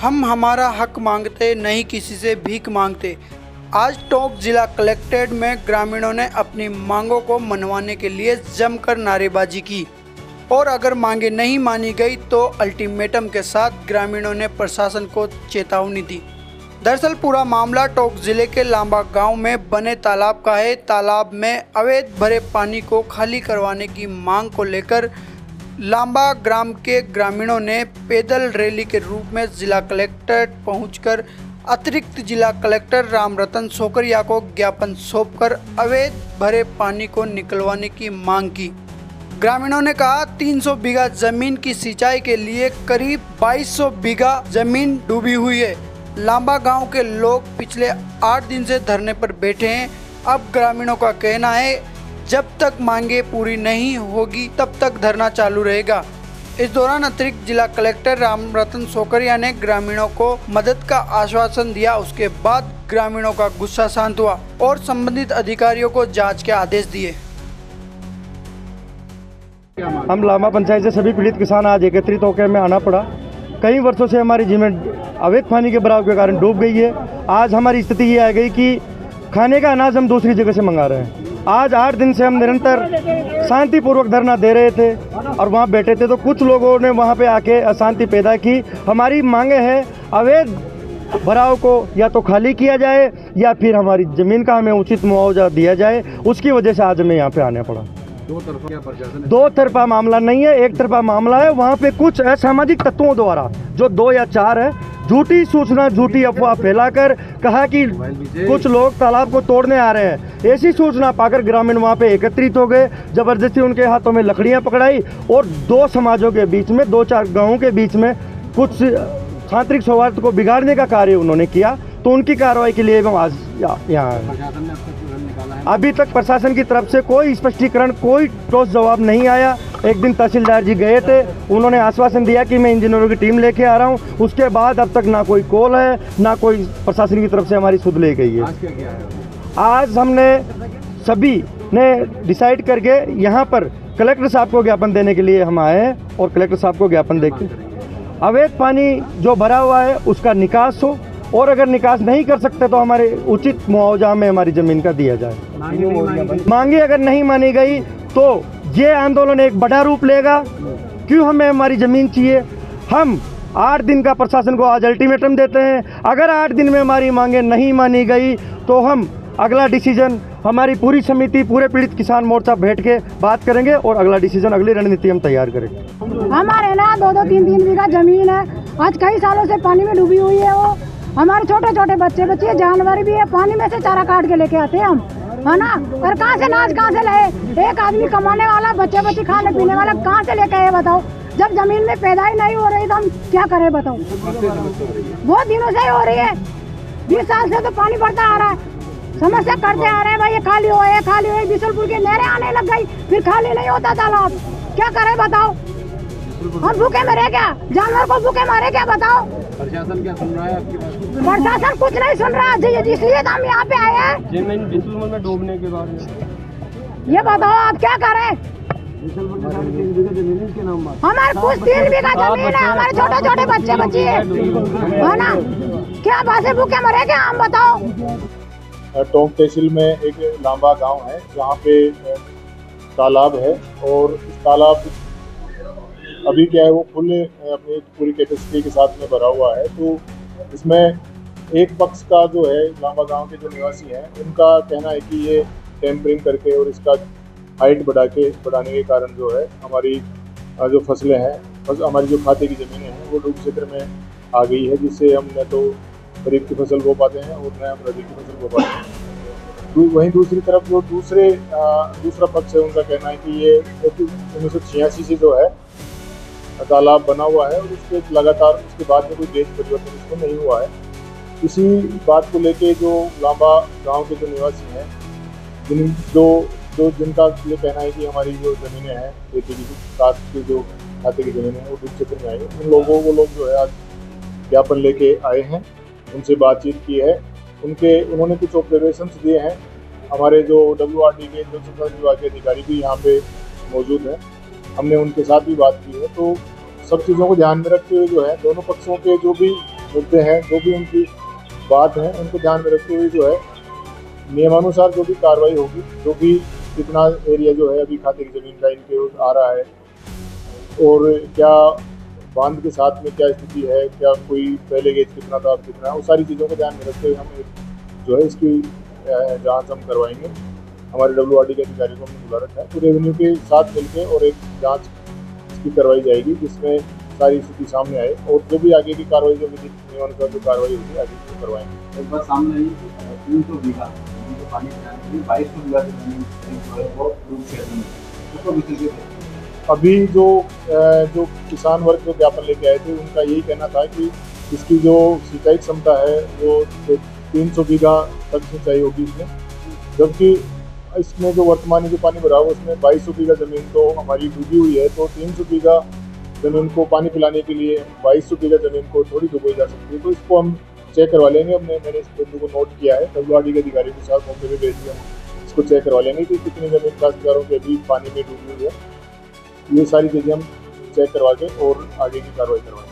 हम हमारा हक मांगते, नहीं किसी से भीख मांगते। आज टोंक जिला कलेक्ट्रेट में ग्रामीणों ने अपनी मांगों को मनवाने के लिए जमकर नारेबाजी की और अगर मांगे नहीं मानी गई तो अल्टीमेटम के साथ ग्रामीणों ने प्रशासन को चेतावनी दी। दरअसल पूरा मामला टोंक जिले के लांबा गांव में बने तालाब का है। तालाब में अवैध भरे पानी को खाली करवाने की मांग को लेकर लांबा ग्राम के ग्रामीणों ने पैदल रैली के रूप में जिला कलेक्ट्रेट पहुंचकर अतिरिक्त जिला कलेक्टर रामरतन सोकरिया को ज्ञापन सौंपकर अवैध भरे पानी को निकलवाने की मांग की। ग्रामीणों ने कहा 300 बीघा जमीन की सिंचाई के लिए करीब 2200 बीघा जमीन डूबी हुई है। लांबा गांव के लोग पिछले 8 दिन से धरने पर बैठे हैं। अब ग्रामीणों का कहना है जब तक मांगे पूरी नहीं होगी तब तक धरना चालू रहेगा। इस दौरान अतिरिक्त जिला कलेक्टर रामरतन सोकरिया ने ग्रामीणों को मदद का आश्वासन दिया। उसके बाद ग्रामीणों का गुस्सा शांत हुआ और संबंधित अधिकारियों को जांच के आदेश दिए। हम लांबा पंचायत से सभी पीड़ित किसान आज एकत्रित होकर में आना पड़ा। कई वर्षों से हमारी जमीन अवैध पानी के बहाव के कारण डूब गई है। आज हमारी स्थिति ये आ गई कि खाने का अनाज हम दूसरी जगह से मंगा रहे हैं। आज 8 दिन से हम निरंतर शांतिपूर्वक धरना दे रहे थे और वहाँ बैठे थे तो कुछ लोगों ने वहाँ पे आके अशांति पैदा की। हमारी मांगे हैं अवैध भराव को या तो खाली किया जाए या फिर हमारी ज़मीन का हमें उचित मुआवजा दिया जाए। उसकी वजह से आज हमें यहाँ पे आना पड़ा। दो तरफा मामला नहीं है, एक तरफा मामला है। वहाँ पे कुछ असामाजिक तत्वों द्वारा जो 2 या 4 है झूठी सूचना, झूठी अफवाह फैलाकर कहा कि कुछ लोग तालाब को तोड़ने आ रहे हैं। ऐसी सूचना पाकर ग्रामीण वहाँ पे एकत्रित हो गए। जबरदस्ती उनके हाथों में लकड़ियाँ पकड़ाई और 2 समाजों के बीच में, 2-4 गाँवों के बीच में कुछ आंतरिक सौहार्द को बिगाड़ने का कार्य उन्होंने किया। तो उनकी कार्रवाई के लिए हम आज यहाँ अभी तक प्रशासन की तरफ से कोई स्पष्टीकरण, कोई ठोस जवाब नहीं आया। एक दिन तहसीलदार जी गए थे, उन्होंने आश्वासन दिया कि मैं इंजीनियरों की टीम लेके आ रहा हूँ। उसके बाद अब तक ना कोई कॉल है, ना कोई प्रशासन की तरफ से हमारी सुध ले गई है। आज हमने सभी ने डिसाइड करके यहाँ पर कलेक्टर साहब को ज्ञापन देने के लिए हम आए हैं और कलेक्टर साहब को ज्ञापन देके अवैध पानी जो भरा हुआ है उसका निकास हो और अगर निकास नहीं कर सकते तो हमारे उचित मुआवजा में हमारी ज़मीन का दिया जाए। मांगे अगर नहीं मानी गई तो ये आंदोलन एक बड़ा रूप लेगा। क्यों हमें हमारी ज़मीन चाहिए। हम 8 दिन का प्रशासन को आज अल्टीमेटम देते हैं। अगर 8 दिन में हमारी मांगे नहीं मानी गई तो हम अगला डिसीजन, हमारी पूरी समिति, पूरे पीड़ित किसान मोर्चा बैठ के बात करेंगे और अगला डिसीजन, अगली रणनीति हम तैयार करेंगे। हमारे ना 2-2, 3-3 बीघा जमीन है। आज कई सालों से पानी में डूबी हुई है। वो हमारे छोटे छोटे बच्चे जानवर भी है। पानी में से चारा काट के लेके आते हैं हम, है ना। और कहाँ से नाच, कहाँ से लाए। एक आदमी कमाने वाला, बच्चे खाने पीने वाला कहाँ से लेके आए बताओ। जब जमीन में पैदा ही नहीं हो रही तो हम क्या करें बताओ। बहुत दिनों से ही हो रही है। 20 साल से तो पानी बढ़ता आ रहा है। समस्या करते आ रहे हैं भाई, ये खाली हो, ये खाली हो। बिशुलपुर की नहरें आने लग गई, फिर खाली नहीं होता तालाब। क्या करें बताओ। हम भूखे मरे क्या, जानवर को भूखे मारे क्या बताओ। प्रशासन क्या सुन रहा है आपकी बात? प्रशासन कुछ नहीं सुन रहा है, इसलिए तो हम यहाँ पे आए हैं। जमीन बिशुलपुर में डूबने के बाद में ये बताओ आप क्या करें। हमारे कुछ 3 बीघा जमीन है। हमारे छोटे छोटे बच्चे है ना। क्या बासे भूखे मरे क्या हम बताओ। टोंक तहसील में एक लांबा गांव है जहाँ पे तालाब है और इस तालाब अभी क्या है वो फुल अपनी पूरी कैपेसिटी के साथ में भरा हुआ है। तो इसमें एक पक्ष का जो है लांबा गांव के जो निवासी हैं उनका कहना है कि ये टेम्परिंग करके और इसका हाइट बढ़ाने के कारण जो है हमारी जो फसलें हैं, हमारी जो खाते की ज़मीनें हैं वो डूब क्षेत्र में आ गई है, जिससे हम न तो खरीफ की फसल बो पाते हैं और न हम रबी की फसल बो पाते हैं। वहीं दूसरी तरफ जो दूसरा पक्ष है उनका कहना है कि ये 1986 से जो है तालाब बना हुआ है और उसके लगातार उसके बाद में कोई देश परिवर्तन इसको नहीं हुआ है। इसी बात को लेके जो लांबा गांव के जो निवासी हैं जिनका ये कहना है कि हमारी जो ज़मीनें हैं खेती की साथ की जो खाते की ज़मीनें हैं वो डूब क्षेत्र में आई है, उन लोगों को लोग जो है आज ज्ञापन लेके आए हैं, उनसे बातचीत की है। उन्होंने कुछ ऑब्जर्वेशंस दिए हैं। हमारे जो WRD के जो संचालन विभाग के अधिकारी भी यहाँ पे मौजूद हैं, हमने उनके साथ भी बात की है। तो सब चीज़ों को ध्यान में रखते हुए जो है दोनों पक्षों के जो भी मुद्दे हैं, जो भी उनकी बात है, उनको ध्यान में रखते हुए जो है नियमानुसार जो भी कार्रवाई होगी, जो भी कितना एरिया जो है अभी खाते की ज़मीन का इनके आ रहा है और क्या बांध के साथ में क्या स्थिति है, क्या कोई पहले गेज कितना था अब कितना है, वो सारी चीज़ों को ध्यान में रखते हुए हम जो है इसकी जांच हम करवाएंगे। हमारे WRD के अधिकारी को हमने बुला रखा है, तो रेवेन्यू के साथ मिलकर और एक जांच इसकी करवाई जाएगी जिसमें सारी स्थिति सामने आए और जो भी आगे की कार्रवाई जो विधि नियमानुसार जो कार्रवाई होगी आगे की करवाएंगे। एक बार सामने आई 300 बीघा को पानी पिलाने के लिए 2200 बीघा की जमीन जो है वो डूब क्षेत्र में उसको विस्तृत किया। अभी जो किसान वर्ग जो ज्ञापन लेके आए थे उनका यही कहना था कि इसकी जो सिंचाई क्षमता है वो 300 बीघा तक सिंचाई होगी इसमें, जबकि इसमें जो वर्तमान जो पानी भरा हुआ उसमें 2200 बीघा ज़मीन तो हमारी डूबी हुई है, तो 300 बीघा ज़मीन को पानी पिलाने के लिए 2200 बीघा ज़मीन को थोड़ी डुबोई जा सकती है। तो इसको हम चेक करवा लेंगे। मैंने इस बिंदु को नोट किया है, WRD के अधिकारी के साथ मौके पर भेज दिया, इसको चेक करवा लेंगे कि कितनी ज़मीन काश्तकारों के अभी पानी में डूबी हुई है। ये सारी चीज़ें हम चेक करवा के और आगे की कार्रवाई करवाएंगे।